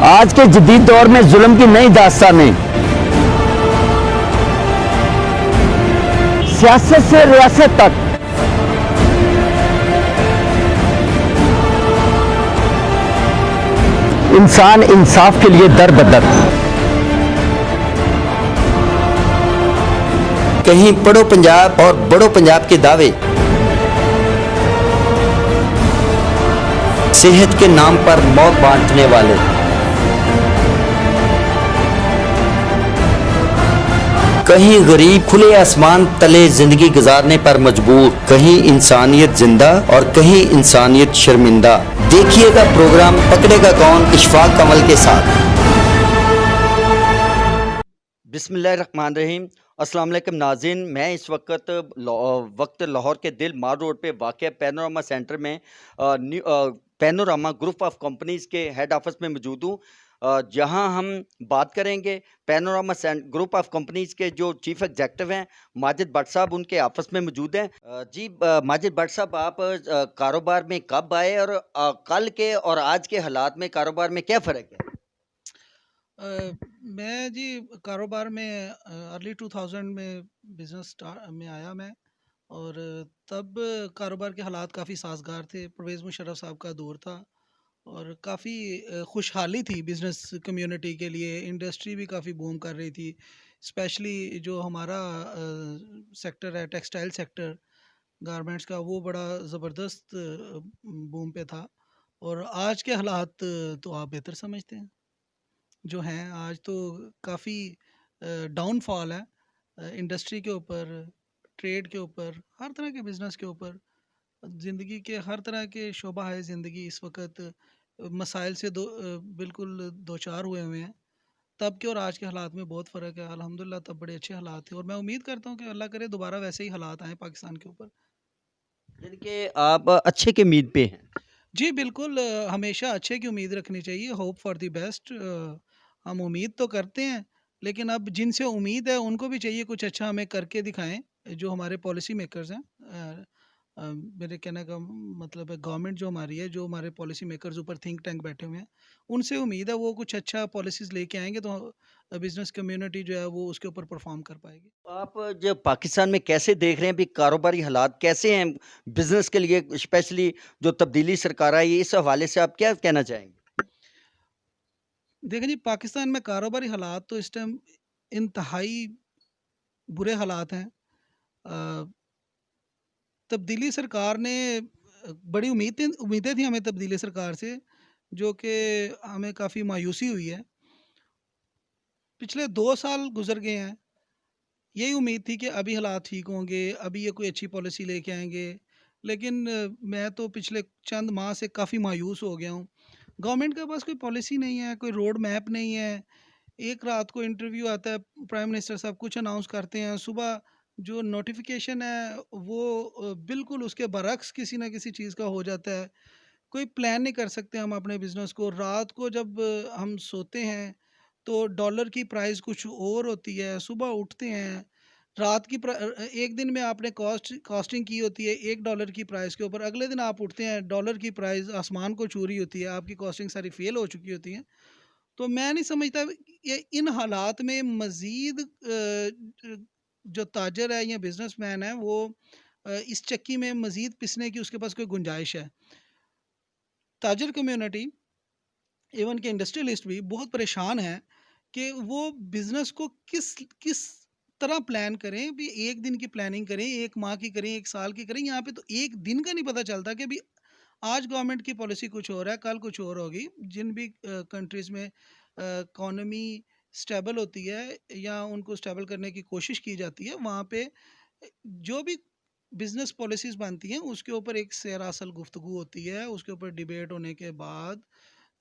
आज के जदीद दौर में जुल्म की नई दास्तानें, सियासत से रियासत तक, इंसान इंसाफ के लिए दर बदर। कहीं पढ़ो पंजाब और बड़ो पंजाब के दावे, सेहत के नाम पर मौत बांटने वाले, कहीं गरीब खुले आसमान तले जिंदगी गुजारने पर मजबूर, कहीं इंसानियत जिंदा और कहीं इंसानियत शर्मिंदा। देखिएगा प्रोग्राम पकड़ेगा कौन इशफाक कमल के साथ। बिस्मिल्लाहिर्रहमानिर्रहीम। अस्सलाम वालेकुम नाज़रीन, मैं इस वक्त लाहौर के दिल मार रोड पे वाक़ पैनोरामा सेंटर में पैनोरामा ग्रुप ऑफ कंपनीज़ के हेड ऑफिस में मौजूद हूँ, जहां हम बात करेंगे पैनोरामा ग्रुप ऑफ कंपनीज़ के जो चीफ एग्जेक्टिव हैं माजिद भट्ट साहब, उनके ऑफिस में मौजूद हैं। जी माजिद भट्ट साहब, आप कारोबार में कब आए और कल के और आज के हालात में कारोबार में क्या फ़र्क है? मैं जी कारोबार में अर्ली 2000 में बिज़नेस में आया मैं। और तब कारोबार के हालात काफ़ी साज़गार थे। परवेज़ मुशर्रफ साहब का दौर था और काफ़ी खुशहाली थी बिज़नेस कम्युनिटी के लिए। इंडस्ट्री भी काफ़ी बूम कर रही थी। स्पेशली जो हमारा सेक्टर है, टेक्सटाइल सेक्टर, गारमेंट्स का, वो बड़ा ज़बरदस्त बूम पे था। और आज के हालात तो आप बेहतर समझते हैं जो हैं। आज तो काफ़ी डाउनफॉल है इंडस्ट्री के ऊपर, ट्रेड के ऊपर, हर तरह के बिज़नेस के ऊपर। ज़िंदगी के हर तरह के शोबा है ज़िंदगी इस वक़्त मसाइल से बिल्कुल दो चार हुए हुए हैं। तब के और आज के हालात में बहुत फ़र्क है। अल्हम्दुलिल्लाह तब बड़े अच्छे हालात थे और मैं उम्मीद करता हूँ कि अल्लाह करे दोबारा वैसे ही हालात आएँ पाकिस्तान के ऊपर। यानी कि आप अच्छे के उम्मीद पे हैं। जी बिल्कुल, हमेशा अच्छे की उम्मीद रखनी चाहिए, होप फॉर द बेस्ट। हम उम्मीद तो करते हैं, लेकिन अब जिनसे उम्मीद है उनको भी चाहिए कुछ अच्छा हमें करके दिखाएँ, जो हमारे पॉलिसी मेकर्स हैं। मेरे कहने का मतलब है गवर्नमेंट जो हमारी है, जो हमारे पॉलिसी मेकर्स ऊपर थिंक टैंक बैठे हुए हैं, उनसे उम्मीद है वो कुछ अच्छा पॉलिसीज़ लेके आएँगे तो बिज़नेस कम्युनिटी जो है वो उसके ऊपर परफ़ॉर्म कर पाएगी। आप जो पाकिस्तान में कैसे देख रहे हैं, अभी कारोबारी हालात कैसे हैं बिजनेस के लिए, स्पेशली जो तब्दीली सरकार आई है, इस हवाले से आप क्या कहना चाहेंगे? देखिए जी, पाकिस्तान में कारोबारी हालात तो इस टाइम इंतहाई बुरे हालात हैं। अ, तब्दीली सरकार ने बड़ी उम्मीदें थी हमें तब्दीली सरकार से, जो कि हमें काफ़ी मायूसी हुई है। पिछले 2 साल गुज़र गए हैं, यही उम्मीद थी कि अभी हालात ठीक होंगे, अभी ये कोई अच्छी पॉलिसी लेके आएँगे। लेकिन मैं तो पिछले चंद माह से काफ़ी मायूस हो गया हूँ। गवर्नमेंट के पास कोई पॉलिसी नहीं है, कोई रोड मैप नहीं है। एक रात को इंटरव्यू आता है, प्राइम मिनिस्टर साहब कुछ अनाउंस करते हैं, सुबह जो नोटिफ़िकेशन है वो बिल्कुल उसके बरअक्स किसी न किसी चीज़ का हो जाता है। कोई प्लान नहीं कर सकते हम अपने बिज़नेस को। रात को जब हम सोते हैं तो डॉलर की प्राइस कुछ और होती है, सुबह उठते हैं, रात की एक दिन में आपने कॉस्टिंग की होती है $1 की प्राइस के ऊपर, अगले दिन आप उठते हैं डॉलर की प्राइस आसमान को छू रही होती है, आपकी कॉस्टिंग सारी फ़ेल हो चुकी होती है। तो मैं नहीं समझता ये इन हालात में मज़ीद जो ताजर है या बिज़नेसमैन है वो इस चक्की में मज़ीद पिसने की उसके पास कोई गुंजाइश है। ताजर कम्युनिटी, इवन के इंडस्ट्रियलिस्ट भी बहुत परेशान हैं कि वो बिज़नेस को किस किस तरह प्लान करें। भी 1 दिन की प्लानिंग करें, 1 माह की करें, 1 साल की करें। यहाँ पे तो 1 दिन का नहीं पता चलता कि अभी आज गवर्नमेंट की पॉलिसी कुछ और है, कल कुछ और होगी। जिन भी कंट्रीज़ में इकोनॉमी स्टेबल होती है या उनको स्टेबल करने की कोशिश की जाती है, वहाँ पे जो भी बिज़नेस पॉलिसीज़ बनती हैं, उसके ऊपर एक सरासर गुफ्तगू होती है। उसके ऊपर डिबेट होने के बाद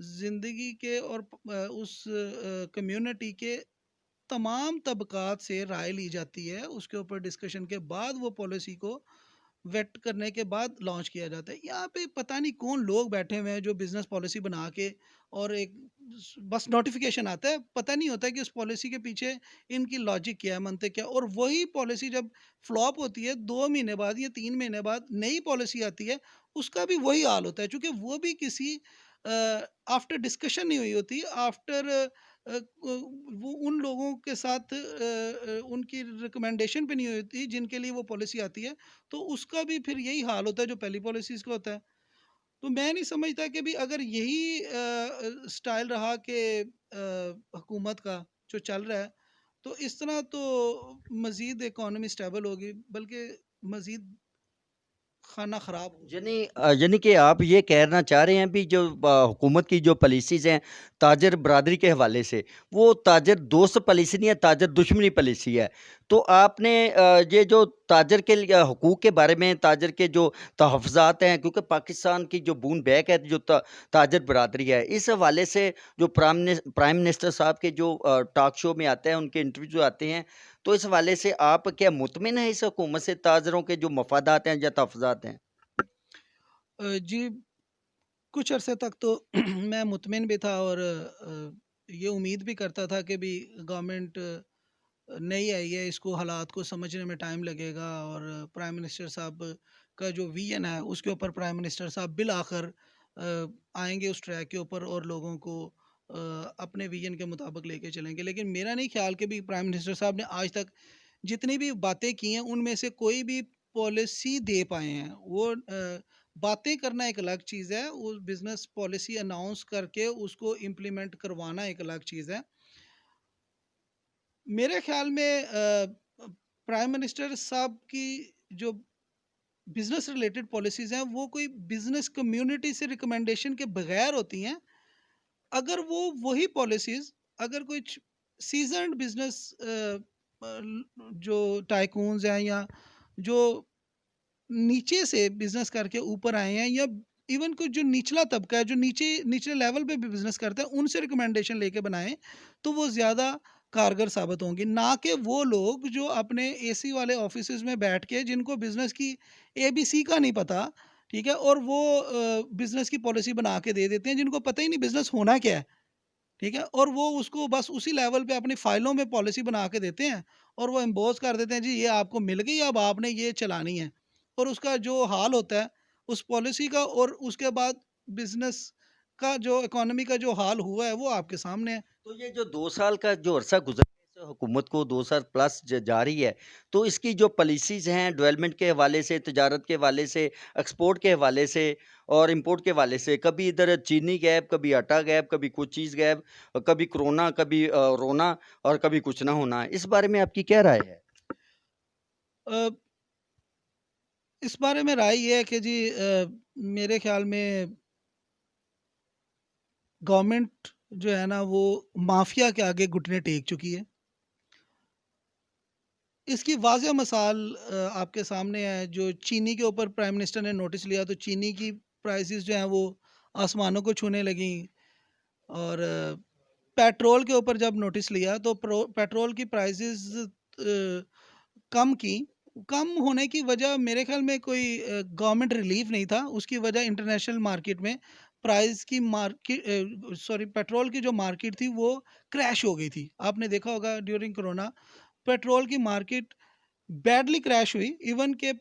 ज़िंदगी के और उस कम्युनिटी के तमाम तबक़ात से राय ली जाती है। उसके ऊपर डिस्कशन के बाद वो पॉलिसी को वेट करने के बाद लॉन्च किया जाता है। यहाँ पे पता नहीं कौन लोग बैठे हुए हैं जो बिज़नेस पॉलिसी बना के और एक बस नोटिफ़िकेशन आता है, पता नहीं होता है कि उस पॉलिसी के पीछे इनकी लॉजिक क्या है, मंतक क्या है। और वही पॉलिसी जब फ्लॉप होती है, 2 महीने बाद या 3 महीने बाद नई पॉलिसी आती है, उसका भी वही हाल होता है। चूँकि वो भी किसी आफ्टर डिस्कशन नहीं हुई होती, आफ्टर वो उन लोगों के साथ उनकी रिकमेंडेशन पे नहीं हुई होती जिनके लिए वो पॉलिसी आती है, तो उसका भी फिर यही हाल होता है जो पहली पॉलिसीज़ का होता है। तो मैं नहीं समझता कि भी अगर यही स्टाइल रहा कि हुकूमत का जो चल रहा है, तो इस तरह तो मज़ीद इकॉनमी स्टेबल होगी, बल्कि मज़ीद खाना ख़राब होगा। यानी कि आप ये कहना चाह रहे हैं भी जो हुकूमत की जो पॉलिसीज़ हैं ताजर बरादरी के हवाले से, वो ताजर दोस्त पॉलिसी नहीं है, ताजर दुश्मनी पॉलिसी है। तो आपने ये जो ताजर के लिए हकूक़ के बारे में, ताजर के जो तहफ़्फ़ुज़ात हैं, क्योंकि पाकिस्तान की जो बून बैक है, जो ताजर बरादरी है, इस हवाले से जो प्राइम मिनिस्टर साहब के जो टॉक शो में आते हैं, उनके इंटरव्यू आते हैं, तो इस हवाले से आप क्या मुतमिन हैं इस हुकूमत से, ताजरों के जो मफादात हैं या तहफ़्फ़ुज़ात हैं? जी, कुछ अरसे तक तो मैं मुतमिन भी था और ये उम्मीद भी करता था कि भी गवर्नमेंट नई आई है, इसको हालात को समझने में टाइम लगेगा और प्राइम मिनिस्टर साहब का जो विज़न है उसके ऊपर प्राइम मिनिस्टर साहब बिल आखिर आएंगे उस ट्रैक के ऊपर और लोगों को अपने विज़न के मुताबिक लेके चलेंगे। लेकिन मेरा नहीं ख्याल कि भी प्राइम मिनिस्टर साहब ने आज तक जितनी भी बातें की हैं उनमें से कोई भी पॉलिसी दे पाए हैं। वो बातें करना एक अलग चीज़ है, वो बिज़नेस पॉलिसी अनाउंस करके उसको इम्प्लीमेंट करवाना एक अलग चीज़ है। मेरे ख़्याल में प्राइम मिनिस्टर साहब की जो बिज़नेस रिलेटेड पॉलिसीज़ हैं, वो कोई बिज़नेस कम्युनिटी से रिकमेंडेशन के बगैर होती हैं। अगर वो वही पॉलिसीज़ अगर कुछ सीज़न्ड बिज़नेस जो टाइकून्स हैं या जो नीचे से बिज़नेस करके ऊपर आए हैं या इवन कुछ जो निचला तबका है, जो निचले लेवल पे भी बिज़नेस करते हैं, उनसे रिकमेंडेशन लेके बनाएँ, तो वो ज़्यादा कारगर साबित होंगी। ना कि वो लोग जो अपने एसी वाले ऑफ़िसेज़ में बैठ के जिनको बिज़नेस की एबीसी का नहीं पता, ठीक है? और वो बिज़नेस की पॉलिसी बना के दे देते हैं, जिनको पता ही नहीं बिज़नेस होना क्या है, ठीक है? और वो उसको बस उसी लेवल पे अपनी फ़ाइलों में पॉलिसी बना के देते हैं और वो एम्बोस कर देते हैं, जी ये आपको मिल गई, अब आपने ये चलानी है। और उसका जो हाल होता है उस पॉलिसी का और उसके बाद बिज़नेस का जो इकोनॉमी का जो हाल हुआ है वो आपके सामने है। तो ये जो 2 साल का जो अरसा गुज़रा है, इस हुकूमत को 2 साल प्लस ज जारी है, तो इसकी जो पॉलिसीज़ हैं डेवलपमेंट के हवाले से, तिजारत के हवाले से, एक्सपोर्ट के हवाले से और इम्पोर्ट के हवाले से, कभी इधर चीनी गैप, कभी आटा गैप, कभी कुछ चीज़ गैप, कभी कोरोना, कभी रोना और कभी कुछ ना होना। इस बारे में आपकी क्या राय है? अ, इस बारे में राय ये है कि जी मेरे ख़्याल में गवर्नमेंट जो है ना वो माफ़िया के आगे घुटने टेक चुकी है। इसकी वाज़ह मिसाल आपके सामने है, जो चीनी के ऊपर प्राइम मिनिस्टर ने नोटिस लिया तो चीनी की प्राइसेस जो हैं वो आसमानों को छूने लगीं और पेट्रोल के ऊपर जब नोटिस लिया तो पेट्रोल की प्राइसेस कम की। कम होने की वजह मेरे ख़्याल में कोई गवर्नमेंट रिलीफ़ नहीं था, उसकी वजह इंटरनेशनल मार्केट में प्राइस की पेट्रोल की जो मार्केट थी वो क्रैश हो गई थी। आपने देखा होगा ड्यूरिंग कोरोना पेट्रोल की मार्केट बैडली क्रैश हुई, इवन के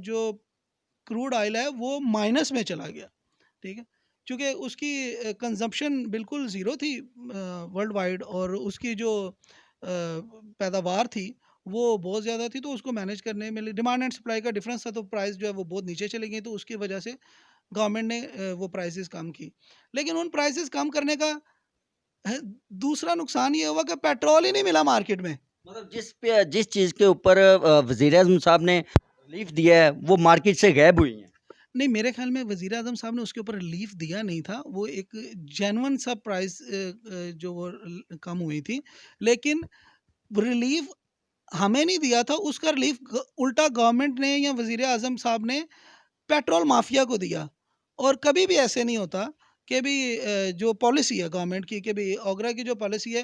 जो क्रूड ऑयल है वो माइनस में चला गया, ठीक है? चूँकि उसकी कंज़म्पशन बिल्कुल ज़ीरो थी वर्ल्ड वाइड और उसकी जो पैदावार थी वो बहुत ज़्यादा थी, तो उसको मैनेज करने में डिमांड एंड सप्लाई का डिफ़रेंस था, तो प्राइस जो है वो बहुत नीचे चली गई, तो उसकी वजह से गवर्नमेंट ने वो प्राइसेस कम की। लेकिन उन प्राइसेस कम करने का ह दूसरा नुकसान ये हुआ कि पेट्रोल ही नहीं मिला मार्केट में। मतलब जिस चीज़ के ऊपर वज़ीर-ए-आज़म साहब ने रिलीफ़ दिया है, वो मार्केट से गायब हुई हैं। नहीं, मेरे ख़्याल में वज़ीर-ए-आज़म साहब ने उसके ऊपर रिलीफ़ दिया नहीं था। वो एक जेन्युइन सा प्राइस जो वो कम हुई थी। लेकिन रिलीफ़ हमें नहीं दिया था, उसका रिलीफ़ उल्टा गवर्नमेंट ने या वज़ीर-ए-आज़म साहब ने पेट्रोल माफ़िया को दिया। और कभी भी ऐसे नहीं होता कि भी जो पॉलिसी है गवर्नमेंट की कि भी ओगरा की जो पॉलिसी है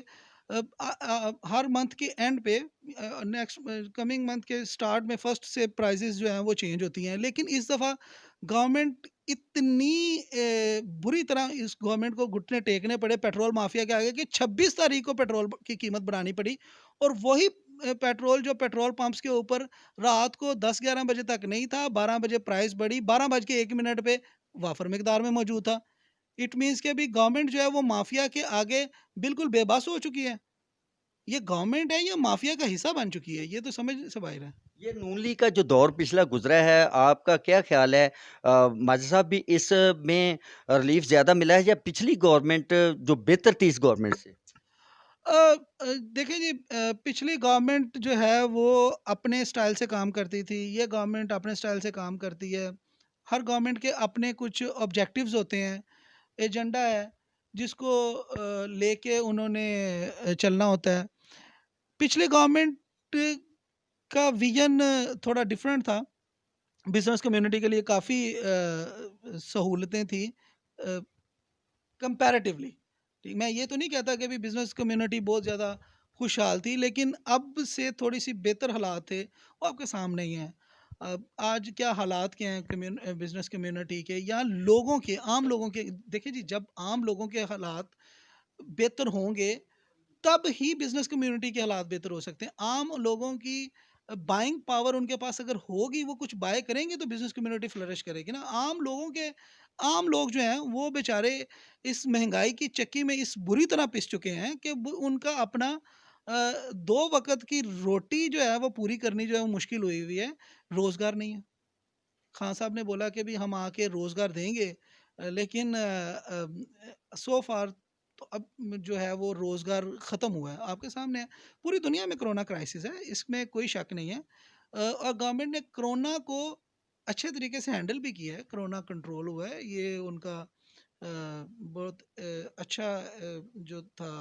हर मंथ के एंड पे नेक्स्ट कमिंग मंथ के स्टार्ट में फर्स्ट से प्राइसेस जो हैं वो चेंज होती हैं, लेकिन इस दफ़ा गवर्नमेंट इतनी बुरी तरह इस गवर्नमेंट को घुटने टेकने पड़े पेट्रोल माफिया के आगे कि 26 तारीख को पेट्रोल की कीमत बढ़ानी पड़ी। और वही पेट्रोल जो पेट्रोल पंप्स के ऊपर रात को 10-11 बजे तक नहीं था, 12 बजे प्राइस बढ़ी, 12 बज के 1 मिनट पे वाफर मिकदार में मौजूद था। इट मीन्स कि अभी गवर्नमेंट जो है वो माफिया के आगे बिल्कुल बेबस हो चुकी है। ये गवर्नमेंट है या माफिया का हिस्सा बन चुकी है, ये तो समझ से बाहर है। ये नून लीग का जो दौर पिछला गुजरा है, आपका क्या ख्याल है? माज़ी साहब भी इस में रिलीफ ज़्यादा मिला है या पिछली गवर्नमेंट जो बेहतर थी इस गवर्नमेंट से? देखिए जी, पिछली गवर्नमेंट जो है वो अपने स्टाइल से काम करती थी, ये गवर्नमेंट अपने स्टाइल से काम करती है। हर गवर्नमेंट के अपने कुछ ऑब्जेक्टिव्स होते हैं, एजेंडा है जिसको लेके उन्होंने चलना होता है। पिछली गवर्नमेंट का विजन थोड़ा डिफरेंट था। बिजनेस कम्युनिटी के लिए काफ़ी सहूलतें थी कंपैरेटिवली। ठीक, मैं ये तो नहीं कहता कि अभी बिजनेस कम्युनिटी बहुत ज़्यादा खुशहाल थी, लेकिन अब से थोड़ी सी बेहतर हालात थे वो आपके सामने ही हैं। अब आज क्या हालात क्या हैं बिजनेस कम्युनिटी के या लोगों के, आम लोगों के? देखिए जी, जब आम लोगों के हालात बेहतर होंगे तब ही बिजनेस कम्युनिटी के हालात बेहतर हो सकते हैं। आम लोगों की बाइंग पावर उनके पास अगर होगी, वो कुछ बाय करेंगे तो बिजनेस कम्युनिटी फ्लरिश करेगी ना। आम लोग जो हैं वो बेचारे इस महंगाई की चक्की में इस बुरी तरह पिस चुके हैं कि उनका अपना दो वक्त की रोटी जो है वो पूरी करनी जो है वो मुश्किल हुई हुई है। रोजगार नहीं है। खान साहब ने बोला कि भी हम आके रोजगार देंगे, लेकिन सो फार तो अब जो है वो रोजगार खत्म हुआ है, आपके सामने है। पूरी दुनिया में कोरोना क्राइसिस है, इसमें कोई शक नहीं है। और गवर्नमेंट ने कोरोना को अच्छे तरीके से हैंडल भी किया है, कोरोना कंट्रोल हुआ है, ये उनका बहुत अच्छा जो था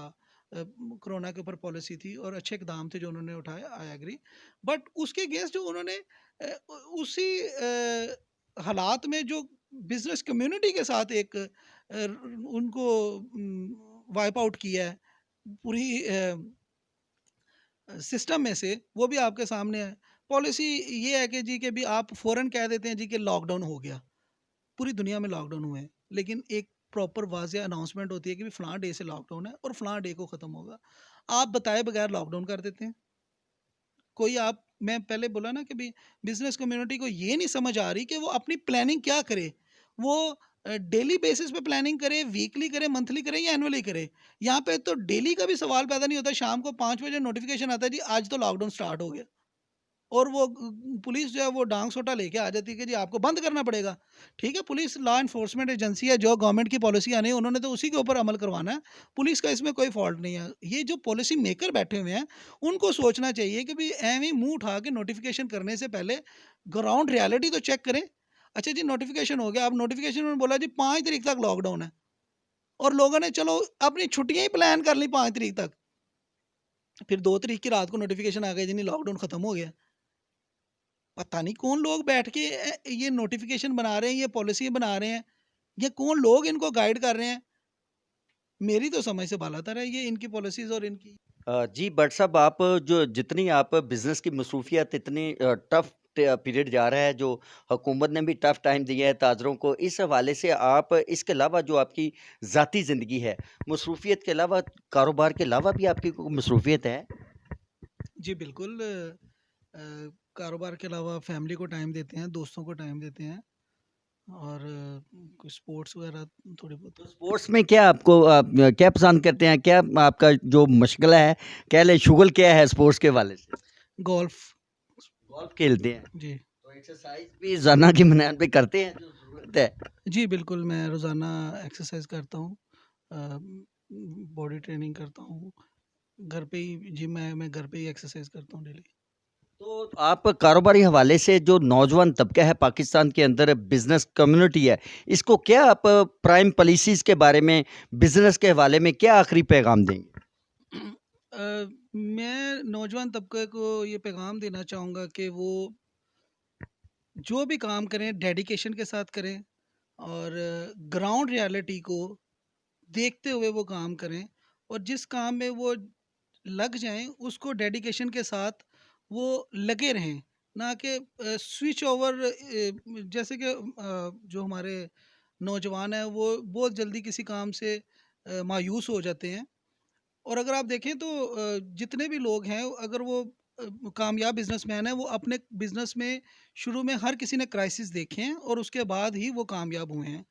कोरोना के ऊपर पॉलिसी थी और अच्छे इकदाम थे जो उन्होंने उठाए, आई एग्री। बट उसके अगेंस्ट जो उन्होंने उसी हालात में जो बिजनेस कम्युनिटी के साथ एक उनको वाइप आउट किया है पूरी सिस्टम में से, वो भी आपके सामने है। पॉलिसी ये है कि जी कि भी आप फ़ौरन कह देते हैं जी कि लॉकडाउन हो गया, पूरी दुनिया में लॉकडाउन हुए हैं, लेकिन एक प्रॉपर वाज़िया अनाउंसमेंट होती है कि भी फ़लाँ डे से लॉकडाउन है और फ़लाँ डे को ख़त्म होगा। आप बताए बगैर लॉकडाउन कर देते हैं। कोई आप मैं पहले बोला ना कि भी बिज़नेस कम्युनिटी को ये नहीं समझ आ रही कि वो अपनी प्लानिंग क्या करे। वो डेली बेसिस पे प्लानिंग करे, वीकली करे, मंथली करे या एनुअली करे। यहाँ पे तो डेली का भी सवाल पैदा नहीं होता, शाम को 5 बजे नोटिफ़िकेशन आता है जी आज तो लॉकडाउन स्टार्ट हो गया। और वो पुलिस जो है वो डांग सोटा लेके आ जाती है कि जी आपको बंद करना पड़ेगा। ठीक है, पुलिस लॉ एनफोर्समेंट एजेंसी है, जो गवर्नमेंट की पॉलिसी आनी है उन्होंने तो उसी के ऊपर अमल करवाना है। पुलिस का इसमें कोई फॉल्ट नहीं है। ये जो पॉलिसी मेकर बैठे हुए हैं उनको सोचना चाहिए कि भाई ऐਵੇਂ ही मुंह उठा के नोटिफिकेशन करने से पहले ग्राउंड रियलिटी तो चेक करें। अच्छा जी, नोटिफिकेशन हो गया, अब नोटिफिकेशन में बोला जी 5 तारीख तक लॉकडाउन है और लोगों ने चलो अपनी छुट्टियां ही प्लान कर ली 5 तारीख तक। फिर 2 तारीख की रात को नोटिफिकेशन आ गया जी नहीं लॉकडाउन खत्म हो गया। पता नहीं कौन लोग बैठ के ये नोटिफिकेशन बना रहे हैं, ये पॉलिसी बना रहे हैं, ये कौन लोग इनको गाइड कर रहे हैं। मेरी तो समझ से बालातर है ये इनकी पॉलिसीज और इनकी। जी, बट साहब आप जो जितनी आप बिज़नेस की मसरूफ़ियत इतनी टफ़ पीरियड जा रहा है, जो हुकूमत ने भी टफ़ टाइम दिया है ताजरों को, इस हवाले से आप इसके अलावा जो आपकी ज़ाती ज़िंदगी है, मसरूफ़ियत के अलावा, कारोबार के अलावा भी आपकी कोई मसरूफ़ियत है? जी बिल्कुल, कारोबार के अलावा फैमिली को टाइम देते हैं, दोस्तों को टाइम देते हैं और कुछ स्पोर्ट्स वगैरह थोड़ी बहुत। तो स्पोर्ट्स में क्या आपको आप क्या पसंद करते हैं? क्या आपका जो मशग़ला है, कह लें शुगल क्या है स्पोर्ट्स के हवाले से? गोल्फ। गोल्फ़ खेलते हैं, जी। तो एक्सरसाइज़ भी रोज़ाना की बुनियाद पे करते हैं जो ज़रूरत है? जी बिल्कुल, मैं रोज़ाना एक्सरसाइज करता हूँ, बॉडी ट्रेनिंग करता हूँ, घर पे ही जिम है, मैं घर पे ही एक्सरसाइज करता हूँ डेली। तो आप कारोबारी हवाले से जो नौजवान तबका है पाकिस्तान के अंदर बिजनेस कम्युनिटी है, इसको क्या आप प्राइम पॉलिसीज़ के बारे में, बिजनेस के हवाले में क्या आखिरी पैगाम देंगे? मैं नौजवान तबके को ये पैगाम देना चाहूँगा कि वो जो भी काम करें डेडिकेशन के साथ करें और ग्राउंड रियलिटी को देखते हुए वो काम करें और जिस काम में वो लग जाएं उसको डेडिकेशन के साथ वो लगे रहें, ना कि स्विच ओवर। जैसे कि जो हमारे नौजवान हैं वो बहुत जल्दी किसी काम से मायूस हो जाते हैं। और अगर आप देखें तो जितने भी लोग हैं अगर वो कामयाब बिजनेसमैन है, वो अपने बिजनेस में शुरू में हर किसी ने क्राइसिस देखे हैं और उसके बाद ही वो कामयाब हुए हैं।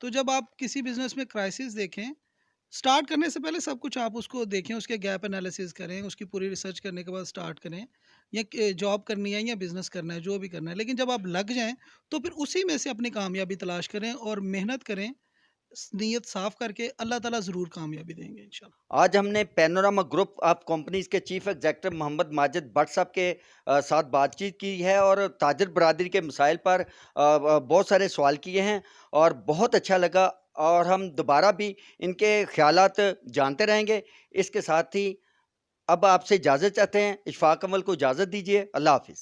तो जब आप किसी बिज़नेस में क्राइसिस देखें, स्टार्ट करने से पहले सब कुछ आप उसको देखें, उसके गैप एनालिसिस करें, उसकी पूरी रिसर्च करने के बाद स्टार्ट करें। या जॉब करनी है या बिज़नेस करना है, जो भी करना है। लेकिन जब आप लग जाएँ, तो फिर उसी में से अपनी कामयाबी तलाश करें और मेहनत करें, नीयत साफ़ करके अल्लाह ताला ज़रूर कामयाबी देंगे इंशाल्लाह। आज हमने पैनोरामा ग्रुप ऑफ कंपनीज के चीफ एग्जीक्यूटिव मोहम्मद माजिद भट्ट साहब के साथ बातचीत की है और ताजर बरादरी के मसाइल पर बहुत सारे सवाल किए हैं और बहुत अच्छा लगा और हम दोबारा भी इनके ख्यालात जानते रहेंगे। इसके साथ ही अब आपसे इजाज़त चाहते हैं। इशफाक अमल को इजाज़त दीजिए। अल्लाह हाफ़िज़।